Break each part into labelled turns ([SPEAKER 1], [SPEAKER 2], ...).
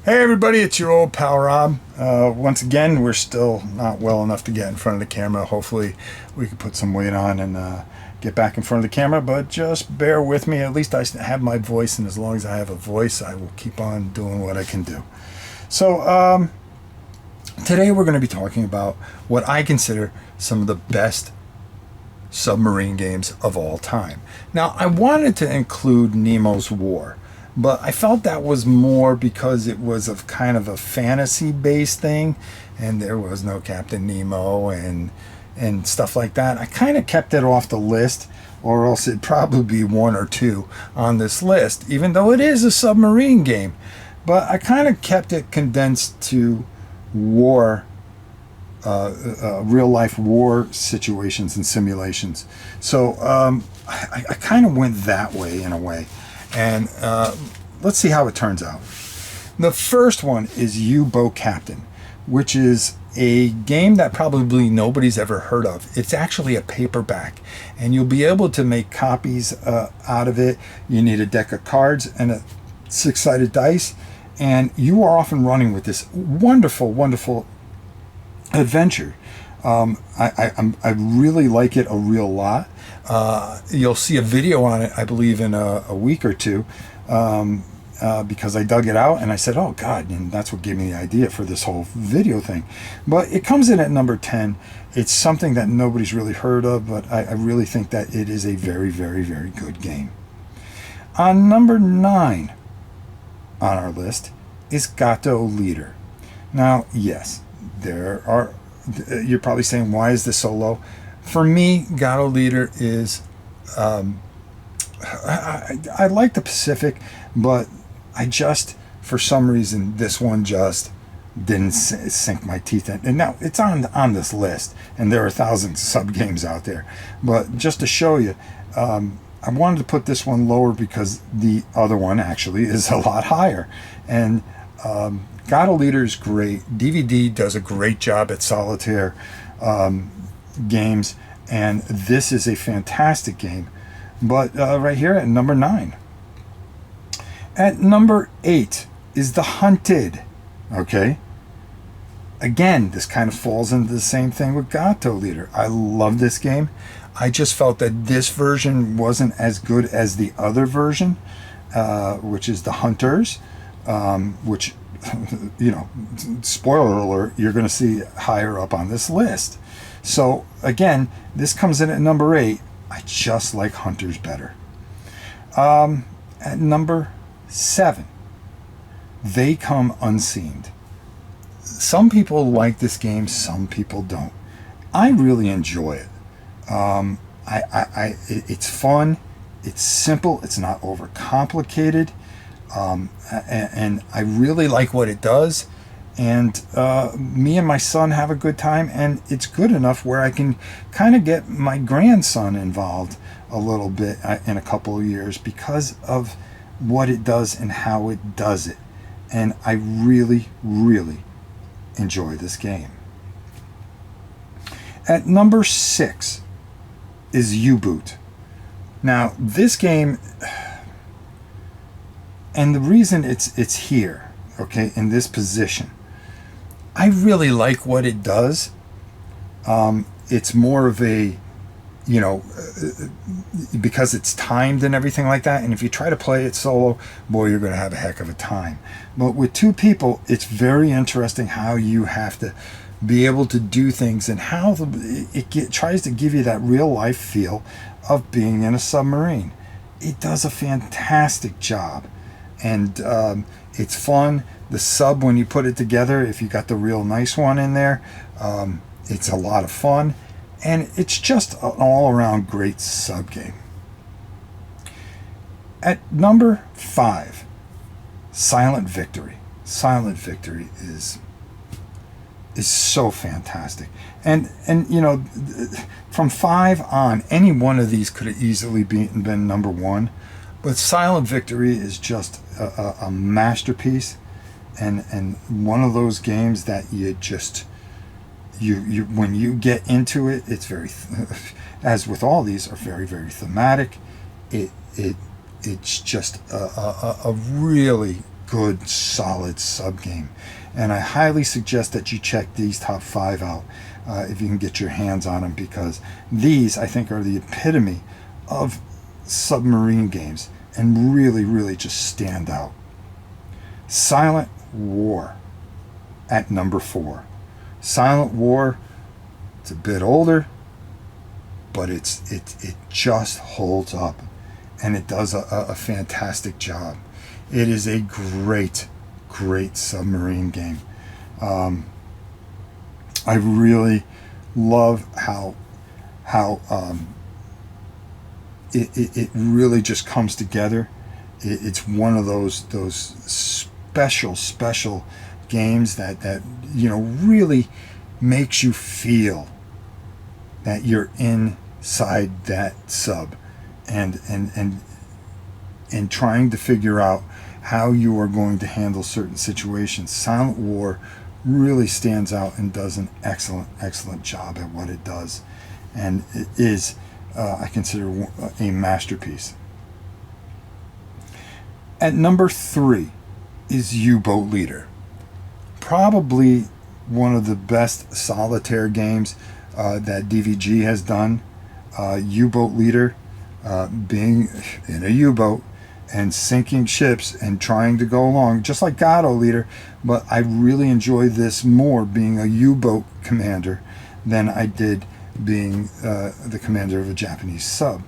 [SPEAKER 1] Hey everybody, it's your old pal Rob. Once again, we're still not well enough to get in front of the camera. Hopefully we can put some weight on and get back in front of the camera, but just bear with me. At least I have my voice, and as long as I have a voice, I will keep on doing what I can do. So today we're going to be talking about what I consider some of the best submarine games of all time. Now, I wanted to include Nemo's War, but I felt that was more because it was of kind of a fantasy-based thing, and there was no Captain Nemo and stuff like that. I kind of kept it off the list, or else it'd probably be one or two on this list, even though it is a submarine game. But I kind of kept it condensed to war, real-life war situations and simulations. So I kind of went that way in a way. And let's see how it turns out. The first one is U-Boat Captain, which is a game that probably nobody's ever heard of. It's actually a paperback, and you'll be able to make copies out of it. You need a deck of cards and a six-sided dice, and you are off and running with this wonderful, wonderful adventure. I really like it a real lot. You'll see a video on it, I believe, in a week or two, because I dug it out and I said, oh God, and that's what gave me the idea for this whole video thing. But it comes in at number 10. It's something that nobody's really heard of, but I really think that it is a very, very, very good game. On number 9 on our list is Gato Leader. Now, yes, you're probably saying, why is this so low? For me, Gato Leader is, I like the Pacific, but I just, for some reason, this one just didn't sink my teeth in. And now, it's on this list, and there are thousands of sub-games out there. But just to show you, I wanted to put this one lower because the other one actually is a lot higher. And Gato Leader is great. DVD does a great job at solitaire games, and this is a fantastic game. But right here at number 9. At number 8 is The Hunted. Okay, again, this kind of falls into the same thing with Gato Leader. I love this game. I just felt that this version wasn't as good as the other version, which is The Hunters, which, you know, spoiler alert, you're going to see higher up on this list. So again, this comes in at number 8. I just like Hunters better. At number 7, They Come Unseen. Some people like this game, some people don't. I really enjoy it. It's fun, it's simple, it's not overcomplicated, and I really like what it does. And me and my son have a good time, and it's good enough where I can kind of get my grandson involved a little bit in a couple of years because of what it does and how it does it. And I really, really enjoy this game. At number 6 is U-Boot. Now, this game, and the reason it's here, okay, in this position, I really like what it does. It's more of a, you know, because it's timed and everything like that. And if you try to play it solo, boy, you're going to have a heck of a time. But with two people, it's very interesting how you have to be able to do things and how it tries to give you that real life feel of being in a submarine. It does a fantastic job. And it's fun. The sub, when you put it together, if you got the real nice one in there, it's a lot of fun. And it's just an all-around great sub game. At number 5, Silent Victory. Silent Victory is so fantastic. And you know, from 5 on, any one of these could have easily been number 1. But Silent Victory is just a masterpiece, and one of those games that you just you when you get into it, it's very, as with all these, are very, very thematic. It's just a really good, solid sub game. And I highly suggest that you check these top 5 out if you can get your hands on them, because these, I think, are the epitome of submarine games and really, really just stand out. Silent War at number 4. Silent War, it's a bit older, but it just holds up, and it does a fantastic job. It is a great submarine game. I really love how it really just comes together. It's one of those special games that really makes you feel that you're inside that sub, and trying to figure out how you are going to handle certain situations. Silent War really stands out and does an excellent job at what it does, and it is, I consider, a masterpiece. At number 3 is U-Boat Leader. Probably one of the best solitaire games that DVG has done. U-Boat Leader, being in a U-boat and sinking ships and trying to go along, just like Gato Leader, but I really enjoy this more being a U-boat commander than I did being the commander of a Japanese sub.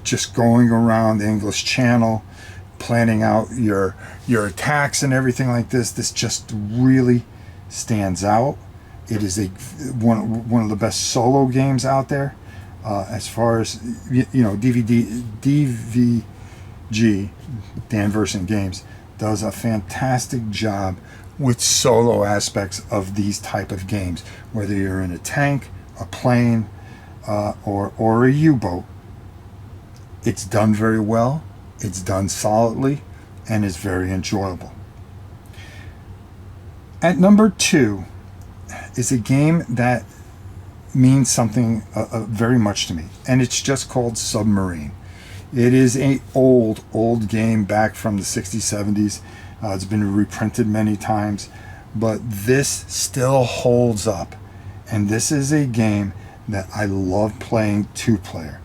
[SPEAKER 1] Just going around the English Channel, planning out your attacks and everything like this just really stands out. It is one of the best solo games out there. As far as DVG, Dan Verson Games, does a fantastic job with solo aspects of these type of games, whether you're in a tank, a plane, or a U-boat. It's done very well, it's done solidly, and is very enjoyable. At number 2 is a game that means something very much to me, and it's just called Submarine. It is a old game back from the 60s, 70s. It's been reprinted many times, but this still holds up, and this is a game that I love playing 2-player.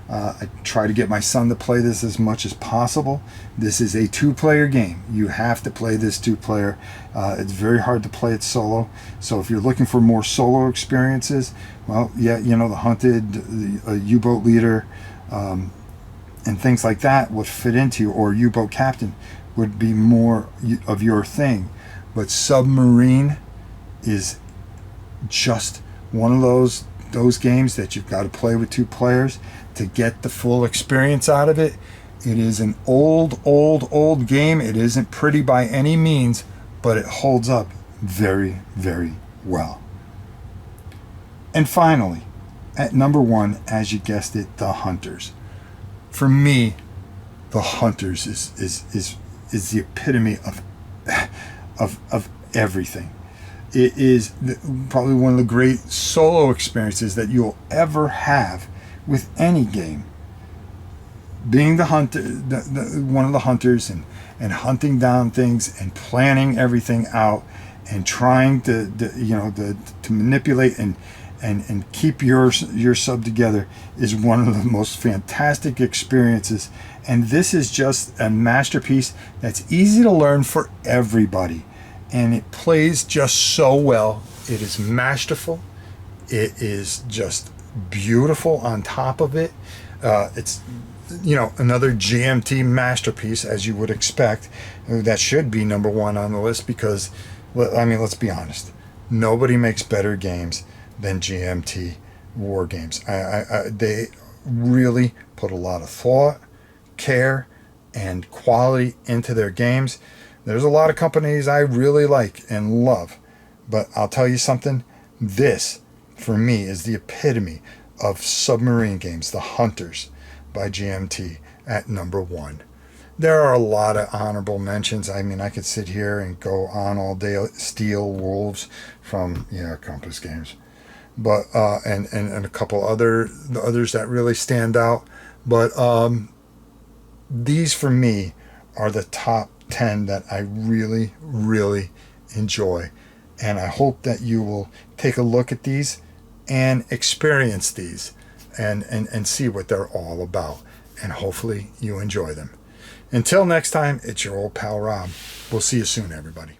[SPEAKER 1] I try to get my son to play this as much as possible. This is a 2-player game. You have to play this 2-player. It's very hard to play it solo. So if you're looking for more solo experiences, well, yeah, the Hunted, the U-Boat Leader, and things like that would fit into you, or U-Boat Captain would be more of your thing. But Submarine is just one of those games that you've got to play with 2 players to get the full experience out of it. It is an old game. It isn't pretty by any means, but it holds up very, very well. And finally, at number 1, as you guessed it, The Hunters. For me, The Hunters is the epitome of everything. It is probably one of the great solo experiences that you'll ever have with any game. Being the hunter, one of the hunters, and hunting down things and planning everything out and trying to manipulate and keep your sub together is one of the most fantastic experiences. And this is just a masterpiece that's easy to learn for everybody, and it plays just so well. It is masterful. It is just beautiful on top of it. It's another GMT masterpiece, as you would expect. That should be number 1 on the list, because let's be honest, nobody makes better games than GMT war games. They really put a lot of thought, care, and quality into their games. There's a lot of companies I really like and love, but I'll tell you something, this for me is the epitome of submarine games. The Hunters by GMT at number 1. There are a lot of honorable mentions. I mean, I could sit here and go on all day. Steel Wolves from Compass Games, but and a couple others that really stand out. But these for me are the top 10 that I really, really enjoy. And I hope that you will take a look at these and experience these and see what they're all about. And hopefully you enjoy them. Until next time, it's your old pal Rob. We'll see you soon, everybody.